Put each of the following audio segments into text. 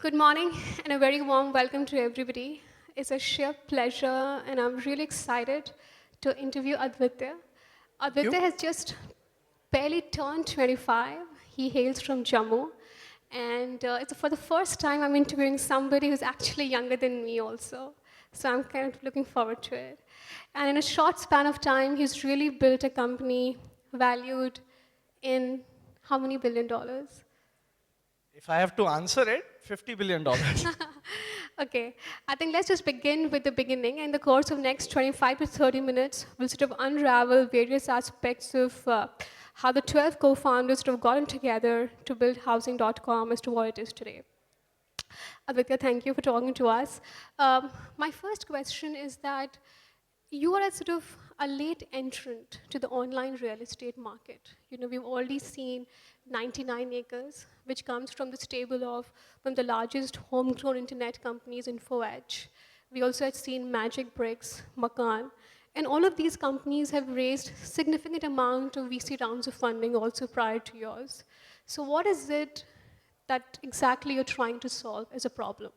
Good morning and a very warm welcome to everybody. It's a sheer pleasure and I'm really excited to interview Advitya. Thank you. Advitya has just barely turned 25. He hails from Jammu and it's for the first time I'm interviewing somebody who's actually younger than me also. So I'm kind of looking forward to it. And in a short span of time, he's really built a company valued in how many billion dollars? If I have to answer it, $50 billion. Okay, I think let's just begin with the beginning. In the course of next 25 to 30 minutes, we'll sort of unravel various aspects of how the 12 co-founders sort of gotten together to build housing.com as to what it is today. Advitya, thank you for talking to us. My first question is that you are a sort of a late entrant to the online real estate market. You know, we've already seen 99 acres, which comes from the stable of one of the largest homegrown internet companies, InfoEdge. We also had seen Magic Bricks, Makan, and all of these companies have raised significant amount of VC rounds of funding also prior to yours. So what is it that exactly you're trying to solve as a problem?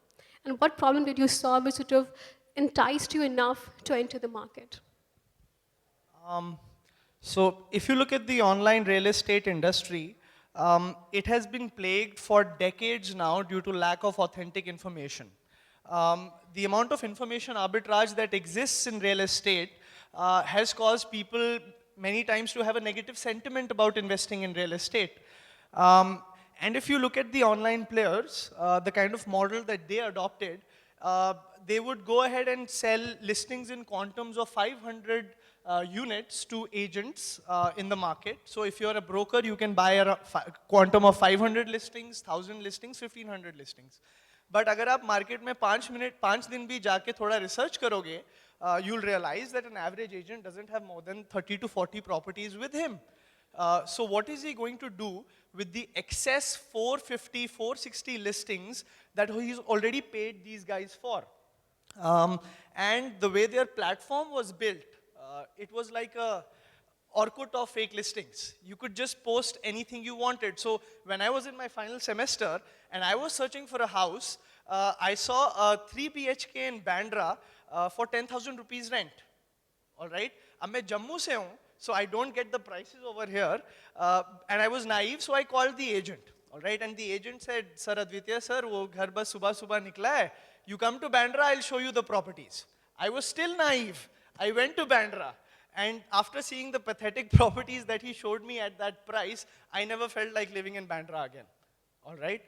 And what problem did you solve which sort of enticed you enough to enter the market? So if you look at the online real estate industry, it has been plagued for decades now due to lack of authentic information. The amount of information arbitrage that exists in real estate has caused people many times to have a negative sentiment about investing in real estate. And if you look at the online players, the kind of model that they adopted, they would go ahead and sell listings in quantums of 500 units to agents in the market. So if you're a broker, you can buy a quantum of 500 listings, 1,000 listings, 1,500 listings. But अगर आप market में 5 दिन भी जाके थोड़ा research करोगे, you'll realize that an average agent doesn't have more than 30 to 40 properties with him. So what is he going to do with the excess 450, 460 listings that he's already paid these guys for? And the way their platform was built, it was like a Orkut of fake listings. You could just post anything you wanted. So when I was in my final semester and I was searching for a house, I saw a 3 BHK in Bandra for 10,000 rupees rent. All right? अब मैं जम्मू से हूँ, so I don't get the prices over here. And I was naive, so I called the agent. All right? And the agent said, Sir Advitiya, sir, वो घर बस सुबह निकला है. You come to Bandra, I'll show you the properties. I was still naive. I went to Bandra. And after seeing the pathetic properties that he showed me at that price, I never felt like living in Bandra again. All right?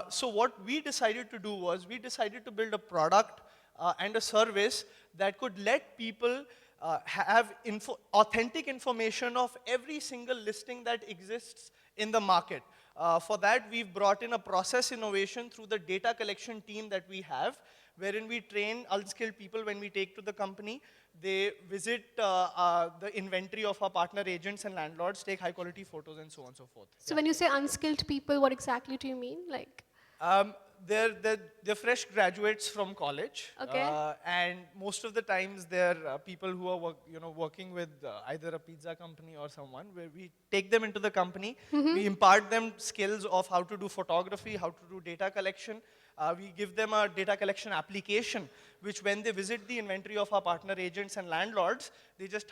So what we decided to do was, we decided to build a product and a service that could let people have authentic information of every single listing that exists in the market. For that, we've brought in a process innovation through the data collection team that we have, wherein we train unskilled people when we take to the company. They visit the inventory of our partner agents and landlords, take high quality photos and so on and so forth. So when you say unskilled people, what exactly do you mean? Like, they're fresh graduates from college, okay. and most of the times they're people who are working with either a pizza company or someone. Where we take them into the company, we impart them skills of how to do photography, how to do data collection. We give them a data collection application, which when they visit the inventory of our partner agents and landlords, they just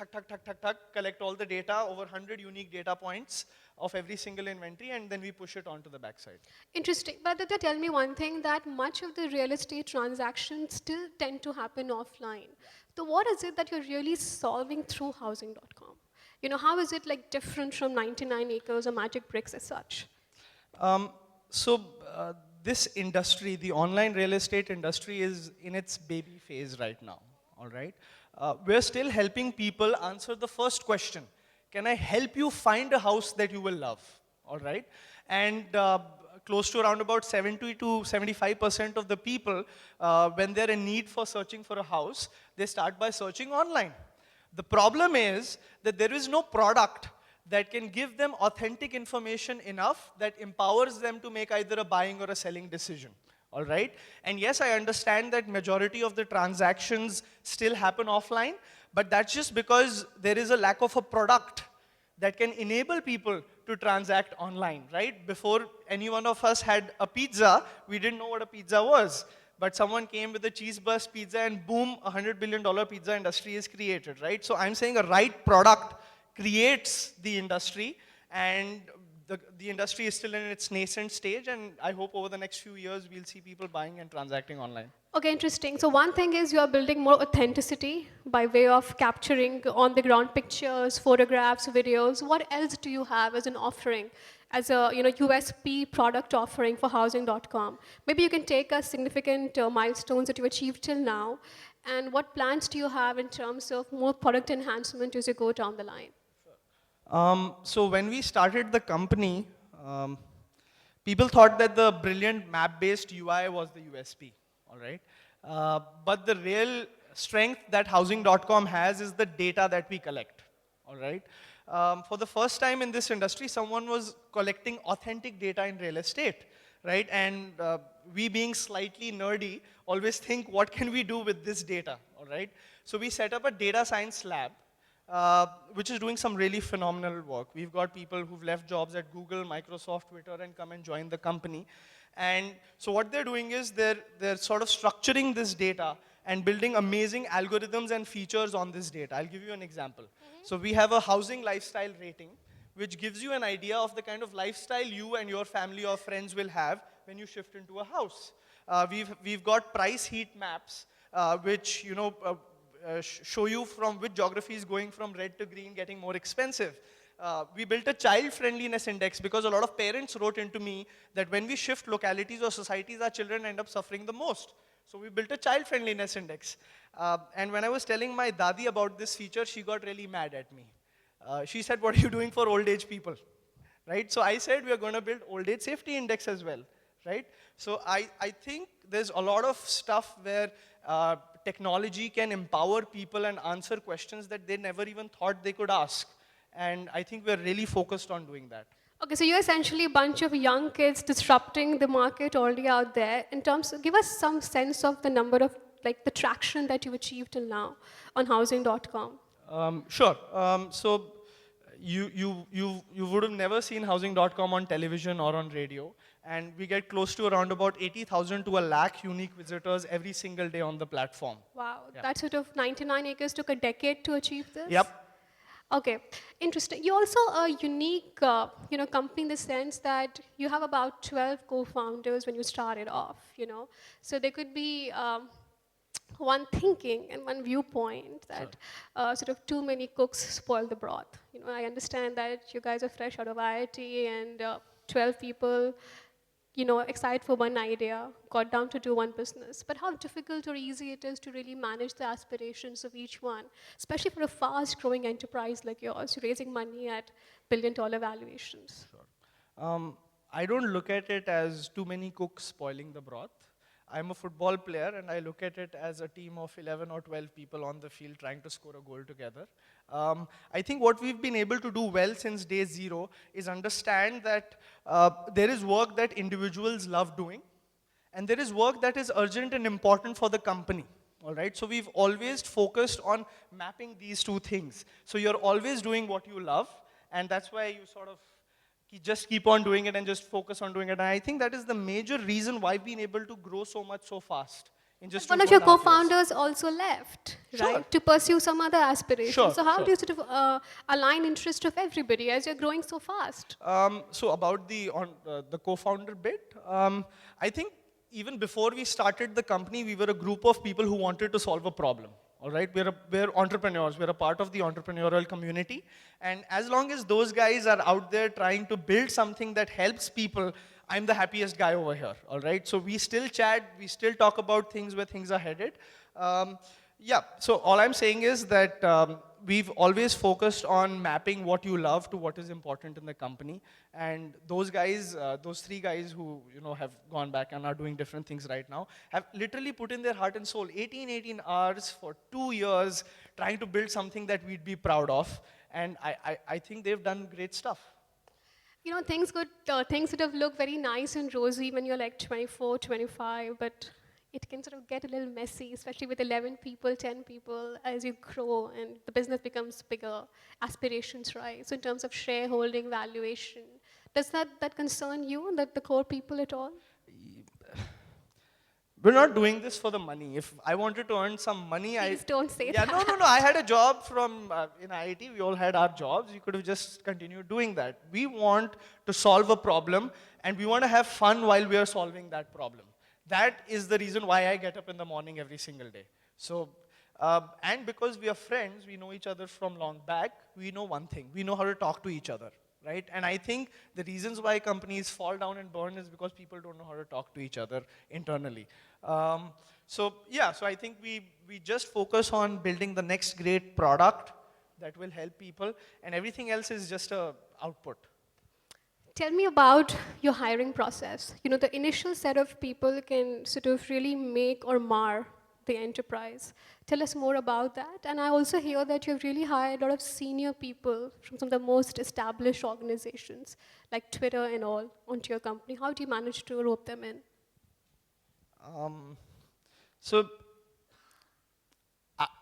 collect all the data, over 100 unique data points of every single inventory, and then we push it onto the backside. Interesting. But Aditya, tell me one thing, that much of the real estate transactions still tend to happen offline. So what is it that you're really solving through housing.com? You know, how is it like different from 99 acres or Magic Bricks as such? This industry, the online real estate industry, is in its baby phase right now, all right? We're still helping people answer the first question. Can I help you find a house that you will love, all right? And close to around about 70 to 75% of the people, when they're in need for searching for a house, they start by searching online. The problem is that there is no product that can give them authentic information enough that empowers them to make either a buying or a selling decision. All right? And yes, I understand that majority of the transactions still happen offline, but that's just because there is a lack of a product that can enable people to transact online, right? Before any one of us had a pizza, we didn't know what a pizza was. But someone came with a cheese burst pizza and boom, $100 billion pizza industry is created, right? So I'm saying a right product creates the industry, and the industry is still in its nascent stage, and I hope over the next few years we'll see people buying and transacting online. Okay, interesting. So one thing is you are building more authenticity by way of capturing on the ground pictures, photographs, videos. What else do you have as an offering, as a USP product offering for housing.com? Maybe you can take us significant milestones that you achieved till now, and what plans do you have in terms of more product enhancement as you go down the line? So when we started the company, um, people thought that the brilliant map-based UI was the USP, all right? But the real strength that housing.com has is the data that we collect, all right? For the first time in this industry, someone was collecting authentic data in real estate, right? And we being slightly nerdy, always think, what can we do with this data, all right? So we set up a data science lab, which is doing some really phenomenal work. We've got people who've left jobs at Google, Microsoft, Twitter, and come and join the company. And so what they're doing is they're sort of structuring this data and building amazing algorithms and features on this data. I'll give you an example. So we have a housing lifestyle rating, which gives you an idea of the kind of lifestyle you and your family or friends will have when you shift into a house. We've got price heat maps, which show you from which geography is going from red to green, getting more expensive. We built a child friendliness index because a lot of parents wrote into me that when we shift localities or societies, our children end up suffering the most. So we built a child friendliness index. And when I was telling my dadi about this feature, she got really mad at me. She said, what are you doing for old age people? Right? So I said, we are going to build old age safety index as well. Right? So I think there's a lot of stuff where technology can empower people and answer questions that they never even thought they could ask. And I think we're really focused on doing that. Okay, so you're essentially a bunch of young kids disrupting the market already out there. In terms of, give us some sense of the number of, like, the traction that you've achieved till now on housing.com. Sure. So you would have never seen housing.com on television or on radio. And we get close to around about 80,000 to a lakh unique visitors every single day on the platform. Wow, Yeah. that sort of 99 acres took a decade to achieve this? Yep. Okay, interesting. You're also a unique company in the sense that you have about 12 co-founders when you started off, So there could be one thinking and one viewpoint that sort of too many cooks spoil the broth. I understand that you guys are fresh out of IIT and 12 people, excited for one idea, got down to do one business. But how difficult or easy it is to really manage the aspirations of each one, especially for a fast-growing enterprise like yours, raising money at billion-dollar valuations. Sure. I don't look at it as too many cooks spoiling the broth. I'm a football player, and I look at it as a team of 11 or 12 people on the field trying to score a goal together. I think what we've been able to do well since day zero is understand that there is work that individuals love doing, and there is work that is urgent and important for the company. All right, so we've always focused on mapping these two things. So you're always doing what you love, and that's why you sort of just keep on doing it and just focus on doing it. And I think that is the major reason why we've been able to grow so much so fast. In just One two of your and a half years. co-founders also left, Sure. right, to pursue some other aspirations. Sure, so how sure. do you sort of align interest of everybody as you're growing so fast? So about the co-founder bit, I think even before we started the company, we were a group of people who wanted to solve a problem. All right, we're entrepreneurs. We're a part of the entrepreneurial community, and as long as those guys are out there trying to build something that helps people, I'm the happiest guy over here. All right, so we still chat, we still talk about things where things are headed. Yeah, so all I'm saying is that we've always focused on mapping what you love to what is important in the company. And those guys, those three guys who have gone back and are doing different things right now, have literally put in their heart and soul 18 hours for 2 years trying to build something that we'd be proud of. And I think they've done great stuff. Things would have looked very nice and rosy when you're like 24, 25, but it can sort of get a little messy, especially with 11 people, 10 people, as you grow and the business becomes bigger, aspirations rise. So in terms of shareholding, valuation, does that concern you, that the core people at all? We're not doing this for the money. If I wanted to earn some money, Please don't say yeah, that. no. I had a job from in IIT. We all had our jobs. We could have just continued doing that. We want to solve a problem, and we want to have fun while we are solving that problem. That is the reason why I get up in the morning every single day. So, and because we are friends, we know each other from long back. We know one thing: we know how to talk to each other, right? And I think the reasons why companies fall down and burn is because people don't know how to talk to each other internally. So yeah, so I think we just focus on building the next great product that will help people, and everything else is just a output. Tell me about your hiring process. You know, the initial set of people can sort of really make or mar the enterprise. Tell us more about that. And I also hear that you've really hired a lot of senior people from some of the most established organizations, like Twitter and all, onto your company. How do you manage to rope them in? Um, so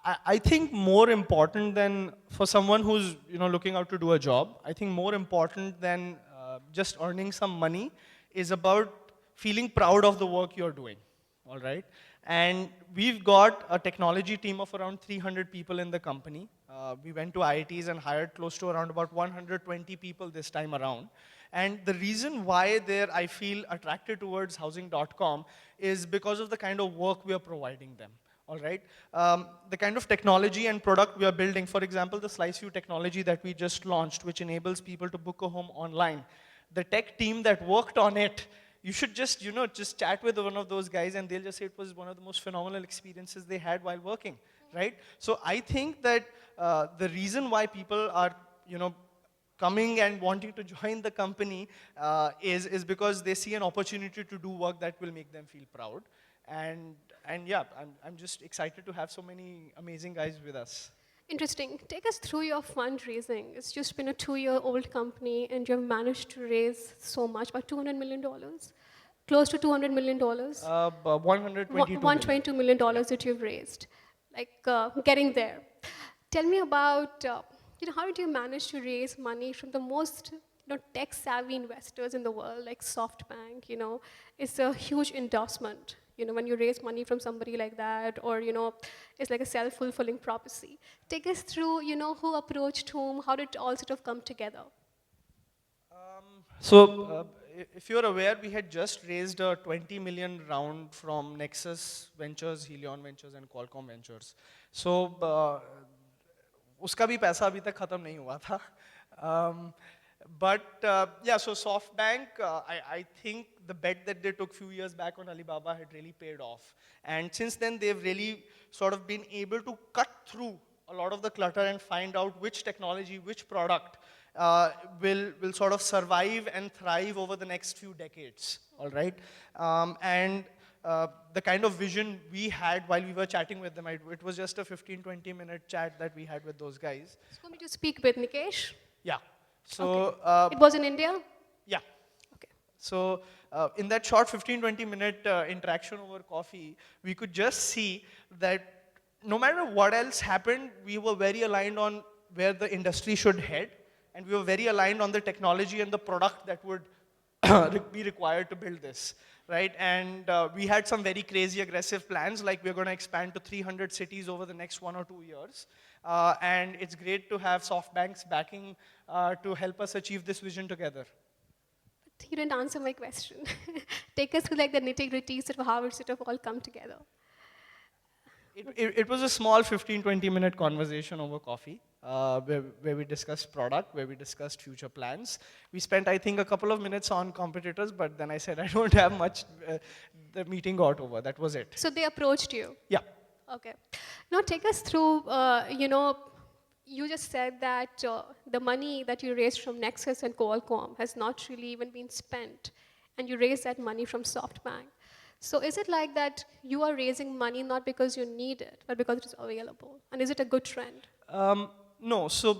I think more important than for someone who's looking out to do a job, I think more important than just earning some money is about feeling proud of the work you're doing. All right, and we've got a technology team of around 300 people in the company. We went to IITs and hired close to around about 120 people this time around. And the reason why I feel attracted towards housing.com is because of the kind of work we are providing them. All right, the kind of technology and product we are building. For example, the Slice View technology that we just launched, which enables people to book a home online. The tech team that worked on it, you should just chat with one of those guys, and they'll just say it was one of the most phenomenal experiences they had while working, right? So I think that the reason why people are, coming and wanting to join the company is because they see an opportunity to do work that will make them feel proud. And yeah, I'm just excited to have so many amazing guys with us. Interesting. Take us through your fundraising. It's just been a 2-year-old company, and you've managed to raise so much, about $200 million, close to $200 million, But 122 million. $122 million Yeah. that you've raised, like getting there. Tell me about, how did you manage to raise money from the most tech-savvy investors in the world, like SoftBank? It's a huge endorsement. When you raise money from somebody like that, or it's like a self-fulfilling prophecy. Take us through, who approached whom, how did it all sort of come together? So, if you're aware, we had just raised a 20 million round from Nexus Ventures, Helion Ventures, and Qualcomm Ventures. So, उसका भी पैसा अभी तक खत्म नहीं हुआ था. But yeah, so SoftBank, I think the bet that they took few years back on Alibaba had really paid off. And since then, they've really sort of been able to cut through a lot of the clutter and find out which technology, which product will sort of survive and thrive over the next few decades, all right? And the kind of vision we had while we were chatting with them, it was just a 15, 20-minute chat that we had with those guys. So, want me to speak with Nikesh? Yeah. So, okay. It was in India? Yeah. Okay. So, in that short 15, 20-minute interaction over coffee, we could just see that no matter what else happened, we were very aligned on where the industry should head, and we were very aligned on the technology and the product that would be required to build this, right? And we had some very crazy aggressive plans, like we're going to expand to 300 cities over the next 1 or 2 years. And it's great to have SoftBank's backing to help us achieve this vision together. But you didn't answer my question. Take us through like the nitty-gritties of how it sort of all come together. It was a small 15, 20-minute conversation over coffee where we discussed product, where we discussed future plans. We spent, I think, a couple of minutes on competitors, but then I said I don't have much. The meeting got over. That was it. So they approached you? Yeah. Okay. Now take us through, you just said that the money that you raised from Nexus and Qualcomm has not really even been spent, and you raised that money from SoftBank. So is it like that you are raising money not because you need it, but because it is available? And is it a good trend? No. So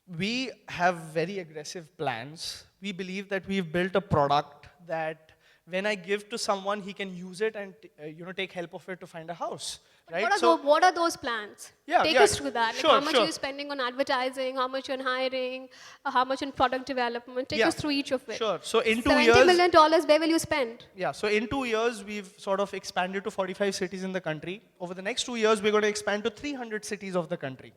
We have very aggressive plans. We believe that we've built a product that when I give to someone, he can use it and take help of it to find a house, But right? So what are those plans? yeah, Take yeah, us through that. Like how sure, much are sure. you spending on advertising? How much on hiring? How much on product development? Take Yeah, us through each of it. sure. So in 70 million dollars, where will you spend? yeah, so in 2 years, we've sort of expanded to 45 cities in the country. Over the next 2 years, we're going to expand to 300 cities of the country.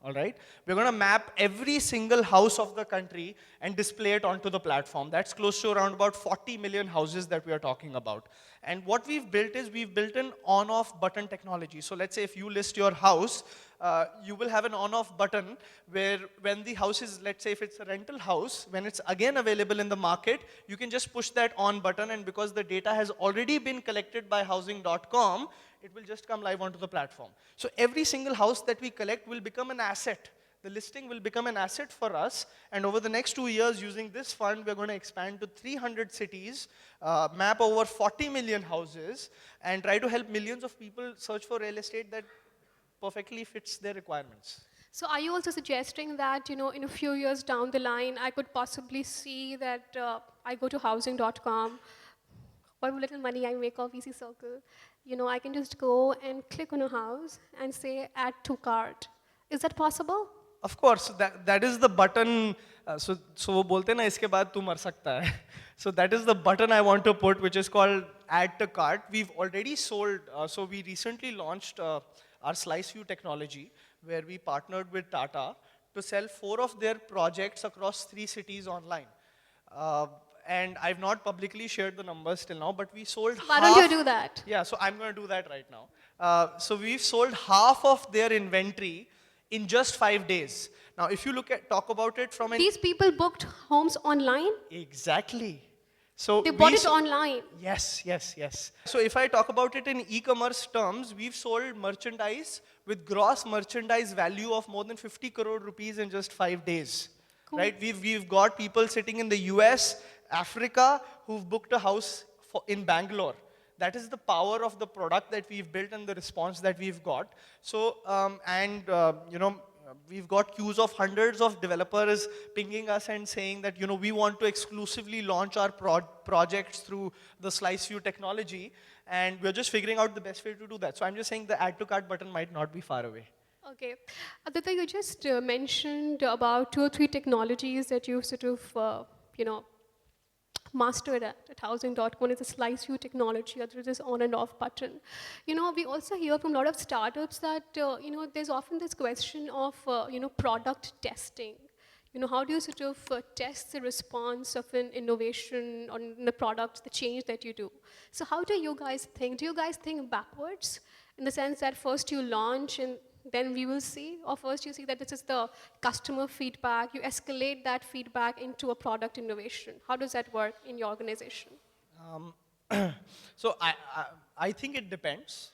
All right? We're going to map every single house of the country and display it onto the platform. That's close to around about 40 million houses that we are talking about. And what we've built is we've built an on-off button technology. So let's say if you list your house, you will have an on-off button where when the house is, let's say if it's a rental house, when it's again available in the market, you can just push that on button, and because the data has already been collected by housing.com, it will just come live onto the platform. So every single house that we collect will become an asset. The listing will become an asset for us, and over the next 2 years, using this fund, we're going to expand to 300 cities, map over 40 million houses, and try to help millions of people search for real estate that perfectly fits their requirements. So are you also suggesting that, in a few years down the line, I could possibly see that I go to housing.com, whatever little money I make off Easy Circle, I can just go and click on a house and say add to cart. Is that possible? Of course, that is the button. So वो बोलते हैं ना इसके बाद तू मर सकता है. So that is the button I want to put, which is called add to cart. We've already sold. So we recently launched our Slice View technology, where we partnered with Tata to sell 4 of their projects across 3 cities online. Uh, and I've not publicly shared the numbers till now, but we sold Why half. don't you do that? Yeah, so I'm going to do that right now. So we've sold half of their inventory in just 5 days. Now, if you talk about it from an These people booked homes online? exactly. So They bought it online. yes, yes, yes. So if I talk about it in e-commerce terms, we've sold merchandise with gross merchandise value of more than 50 crore rupees in just 5 days. Cool. Right? We've got people sitting in the US, Africa, who've booked a house in Bangalore. That is the power of the product that we've built and the response that we've got. So, we've got queues of hundreds of developers pinging us and saying that, we want to exclusively launch our projects through the Slice View technology, and we're just figuring out the best way to do that. So I'm just saying the add to cart button might not be far away. Okay. Aditya, you just mentioned about 2 or 3 technologies that you've sort of, mastered at housing.com. One is a slice view technology, other is this on and off button. We also hear from a lot of startups that, there's often this question of, product testing. How do you sort of test the response of an innovation on the product, the change that you do? So how do you guys think? Do you guys think backwards in the sense that first you launch and then we will see, or first you see that this is the customer feedback, you escalate that feedback into a product innovation? How does that work in your organization? Um, so I think it depends.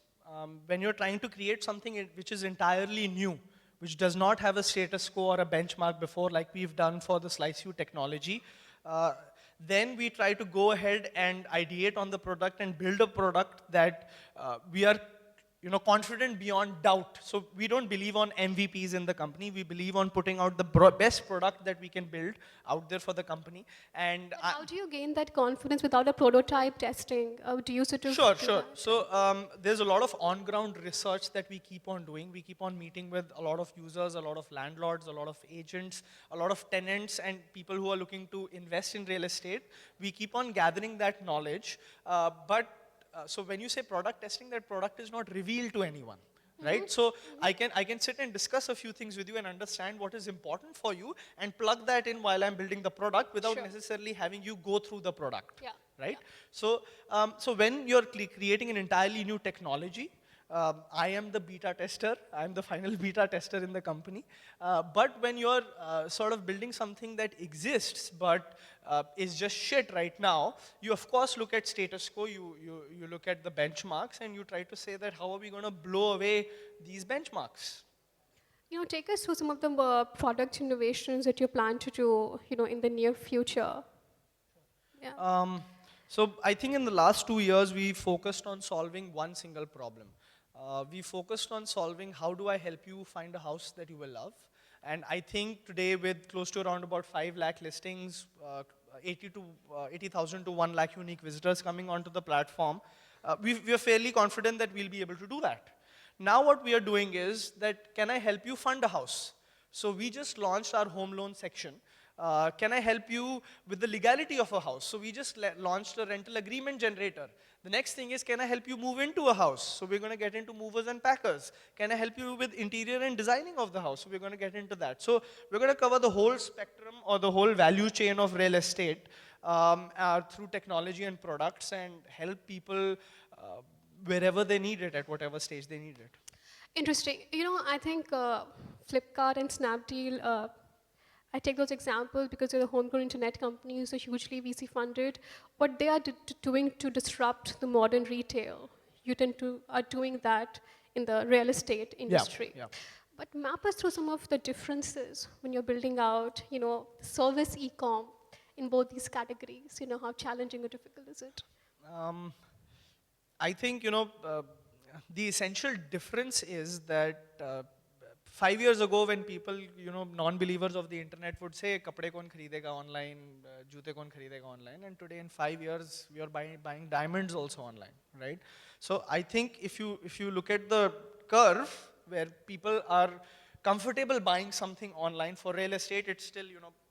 When you're trying to create something which is entirely new, which does not have a status quo or a benchmark before, like we've done for the Slice View technology, then we try to go ahead and ideate on the product and build a product that we are confident beyond doubt. So we don't believe on MVPs in the company. We believe on putting out the best product that we can build out there for the company. And how do you gain that confidence without a prototype testing? Do you sort of Sure, do sure. that? So there's a lot of on-ground research that we keep on doing. We keep on meeting with a lot of users, a lot of landlords, a lot of agents, a lot of tenants, and people who are looking to invest in real estate. We keep on gathering that knowledge, so when you say product testing, that product is not revealed to anyone, right? So I can sit and discuss a few things with you and understand what is important for you and plug that in while I'm building the product without Sure. necessarily having you go through the product, Yeah. right? So when you're creating an entirely new technology, I am the beta tester. I'm the final beta tester in the company. But when you're sort of building something that exists but is just shit right now, you of course look at status quo, you look at the benchmarks, and you try to say that how are we going to blow away these benchmarks? Take us through some of the product innovations that you plan to do, in the near future. Yeah. So I think in the last 2 years, we focused on solving one single problem. We focused on solving how do I help you find a house that you will love. And I think today with close to around about 5 lakh listings, 80,000 to 1 lakh unique visitors coming onto the platform, we are fairly confident that we'll be able to do that. Now what we are doing is that, can I help you fund a house? So we just launched our home loan section. Can I help you with the legality of a house? So we just launched a rental agreement generator. The next thing is, can I help you move into a house? So we're going to get into movers and packers. Can I help you with interior and designing of the house? So we're going to get into that. So we're going to cover the whole spectrum or the whole value chain of real estate through technology and products, and help people wherever they need it, at whatever stage they need it. Interesting. I think Flipkart and Snapdeal, I take those examples because they're the homegrown internet companies, so hugely VC funded. What they are doing to disrupt the modern retail, you tend to are doing that in the real estate industry. Yeah. But map us through some of the differences when you're building out, service e-com in both these categories. How challenging or difficult is it? I think, the essential difference is that 5 years ago, when people, non-believers of the internet would say, kapde kaun kharidega online, jute kaun kharidega online, and today in 5 years, we are buying diamonds also online, right? So I think if you look at the curve where people are comfortable buying something online for real estate, it's still,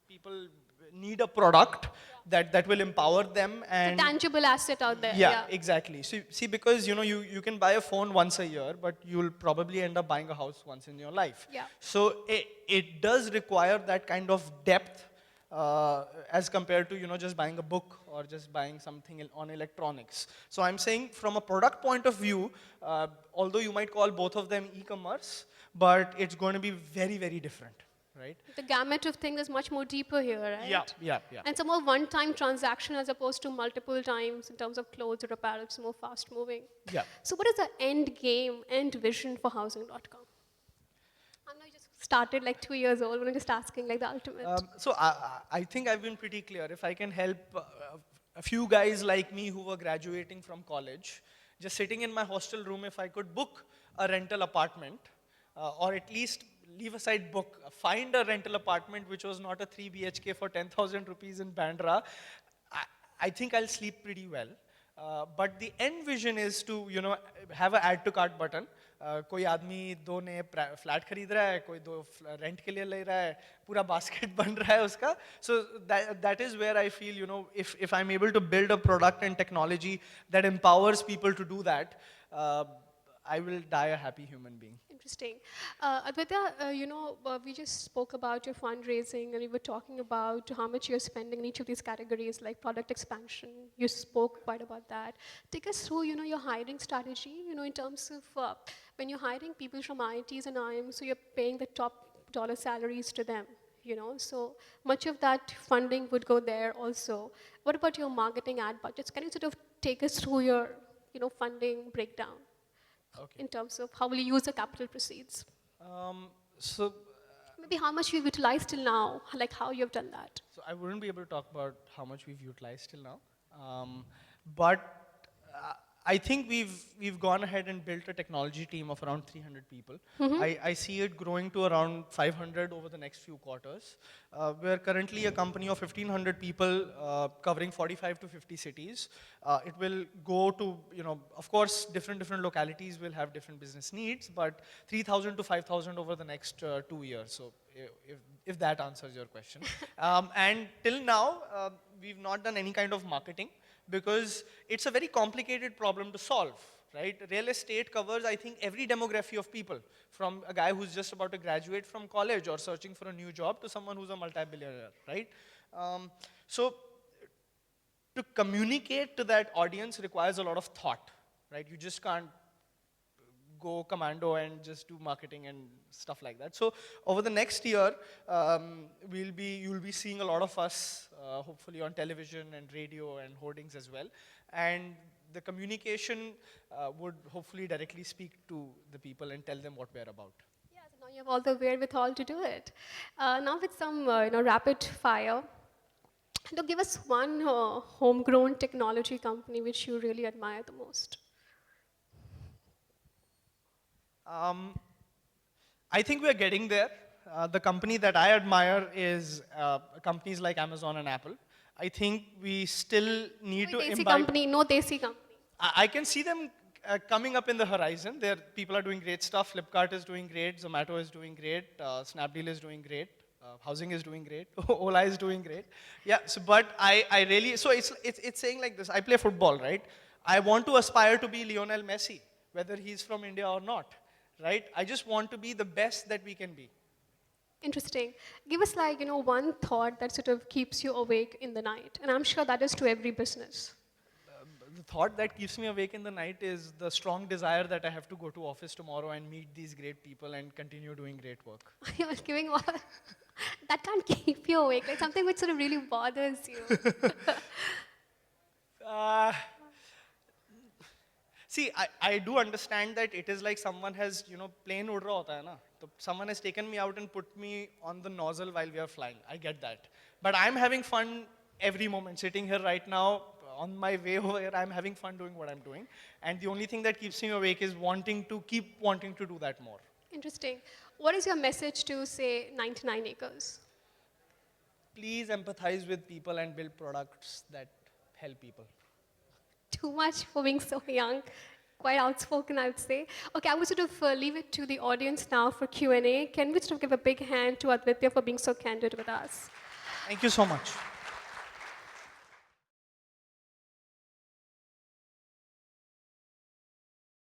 people need a product that will empower them, and It's a tangible asset out there. yeah, exactly. So see, because you can buy a phone once a year, but you'll probably end up buying a house once in your life. Yeah. So it does require that kind of depth as compared to just buying a book or just buying something on electronics. So I'm saying, from a product point of view, although you might call both of them e-commerce, but it's going to be very, very different. Right? The gamut of things is much more deeper here, right? Yeah. And it's a more one-time transaction as opposed to multiple times in terms of clothes or apparel. It's more fast-moving. Yeah. So what is the end game, end vision for housing.com? I know you just started like 2 years old. We're just asking like the ultimate. So I think I've been pretty clear. If I can help a few guys like me who were graduating from college, just sitting in my hostel room, if I could book a rental apartment, or at least leave aside book, find a rental apartment which was not a 3 BHK for 10,000 rupees in Bandra, I think I'll sleep pretty well. But the end vision is to, have an add to cart button. कोई आदमी 2 नए flat खरीद रहा है, कोई 2 rent के लिए ले रहा है, पूरा बास्केट बन रहा है उसका. So that is where I feel, if I'm able to build a product and technology that empowers people to do that, I will die a happy human being. Interesting. Advitiya, we just spoke about your fundraising, and we were talking about how much you're spending in each of these categories, like product expansion. You spoke quite about that. Take us through, your hiring strategy, in terms of when you're hiring people from IITs and IIMs, so you're paying the top dollar salaries to them. So much of that funding would go there also. What about your marketing ad budgets? Can you sort of take us through your, funding breakdown? Okay. In terms of how will you use the capital proceeds? So Maybe how much you've utilized till now, like how you've done that. So I wouldn't be able to talk about how much we've utilized till now, but I think we've gone ahead and built a technology team of around 300 people. I see it growing to around 500 over the next few quarters. We're currently a company of 1,500 people covering 45 to 50 cities. It will go to, of course, different localities will have different business needs, but 3,000 to 5,000 over the next 2 years. So if that answers your question. And till now, we've not done any kind of marketing, because it's a very complicated problem to solve, right? Real estate covers, I think, every demography of people, from a guy who's just about to graduate from college or searching for a new job to someone who's a multi-billionaire, right? So to communicate to that audience requires a lot of thought, right? You just can't go commando and just do marketing and stuff like that. So over the next year, you'll be seeing a lot of us, hopefully on television and radio and hoardings as well. And the communication would hopefully directly speak to the people and tell them what we're about. Yeah, so now you have all the wherewithal to do it. Now with some rapid fire, give us one homegrown technology company which you really admire the most. I think we're getting there. the company that I admire is companies like Amazon and Apple. I think we still need No to desi imbibe. company, no desi company. I can see them coming up in the horizon. People are doing great stuff. Flipkart is doing great. Zomato is doing great. Snapdeal is doing great. Housing is doing great. Ola is doing great. Yeah. So, but I really, so it's saying like this. I play football, right? I want to aspire to be Lionel Messi, whether he's from India or not, right? I just want to be the best that we can be. Interesting. Give us like, one thought that sort of keeps you awake in the night. And I'm sure that is to every business. The thought that keeps me awake in the night is the strong desire that I have to go to office tomorrow and meet these great people and continue doing great work. You're giving all that can't keep you awake, like something which sort of really bothers you. Uh, See, I do understand that it is like someone has, plane ud raha hota hai na. So someone has taken me out and put me on the nozzle while we are flying. I get that. But I'm having fun every moment. Sitting here right now, on my way over here, I'm having fun doing what I'm doing. And the only thing that keeps me awake is keep wanting to do that more. Interesting. What is your message to, say, 99 acres? Please empathize with people and build products that help people. Too much for being so young. Quite outspoken, I would say. Okay, I would sort of leave it to the audience now for Q&A. Can we sort of give a big hand to Advitya for being so candid with us? Thank you so much.